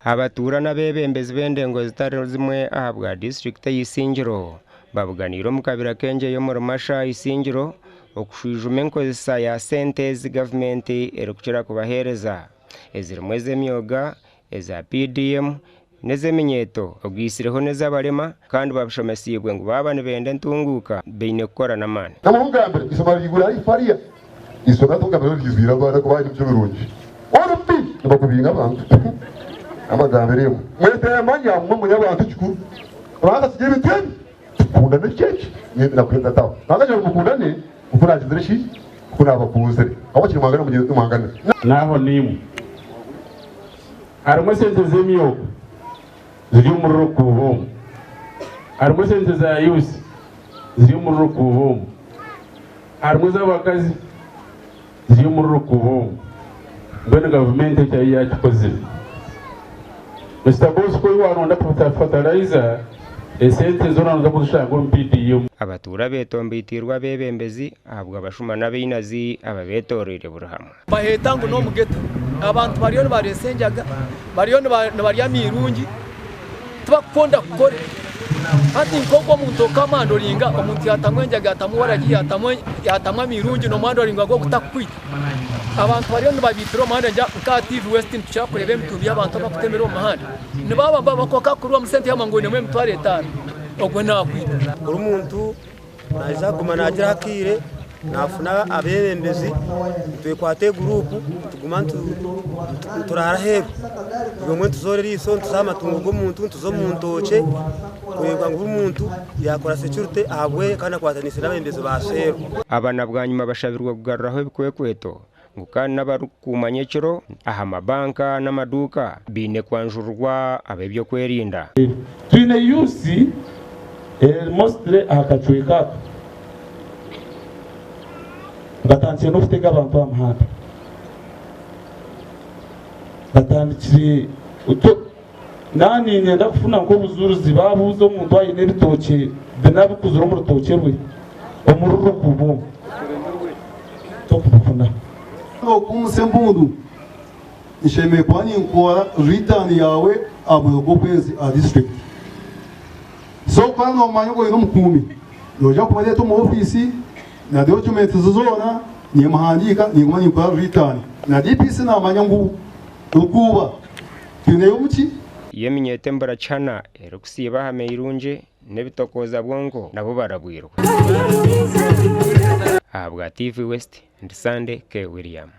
abaturana bebembezi b'endengo zitari zimwe ahabwa district y'Isingiro babuganira mu kabira kenje yo mu Rumasha Isingiro okushwijuma enkozesa ya sente zi gavumenti erukira kubahereza ezirumwe z'emyoga eza PDM nezeminyeto ogisireho nezabarema kandi babishomesibwe ngo baba nibende entunguuka beine gukora namana namugambere isoma ligura ifariya isoma tugambere ligizira bana kubaye byo birungi orumbi bakubinga abantu amagambere mwete manya mu y'abantu kikuru ranga sigiye bitwe kunda n'ikeke na kwenda tawo nagaje mukundane ukuragize shi kuna bakuzere aho kiri magana mu mangana naho nimu harimo sente z'emyo ziri mu rukubo harimo sente za yusi ziri mu rukubo harimo z'abakazi ziri mu rukubo mbona gavumenti cyayi yakikoze Mr. Boss ko waronda fertilizer esente zona zo kushaka MPDU abatura betombitirwa bebembezi ahabwa abashuma n'abinazi ababetorere burahamwe bahetangu no mugeto abantu bariyo baresenjaga bariyo barya mirungi tubakunda kukore hati nkoko muntu kamandoringa omuntu yatamwenjaga atamuwaragiye yatamwa mirungi no mandoringa go kutakwita abantu bariyo babitiro mahanda nja ka TV Western tuchakurebe mtumbi abantu bakutemera mahanda nibaba bakoka kurwa musente y'amangone mwe mutware etano ogwe nakwita umuntu naza kumanagira hakire nafuna abebembezi twekwate group tuguma turara hebe ngomwe tuzorera iso tuzamatungo g'umuntu tuzomuntoce kwebwa ngo umuntu yakora security ahabwe kana kwatanise n'abembezi basero abana bwanyuma bashabirwa kugaruraho bikwekweto ngukana n'abarukumanyekero aha mabanka n'amaduka bine kwanjurwa abebyo kwerinda twine yusi mostly akachweka batangiye no kutega abantu b'amahanda batandikire uto nani nyenda kufuna ngo buzuruzi babuzo umuntu wayine bitoke benabi kuzura mu rutoke rwe omururu kubo to kufuna kumusembundu isheme kwani nkora return yawe abugo kwezi a district so kwa no manyo no mukumi yoja kubaye to mu office na document zozona ni mahandika ni ngomani kwa return na DPC na manyangu ukuba tuneyo muki yeminyete mbara chana erukusiba hame irunje nebitokoza bwongo nabo barabwirwa ahabwa TV West and Sunday K William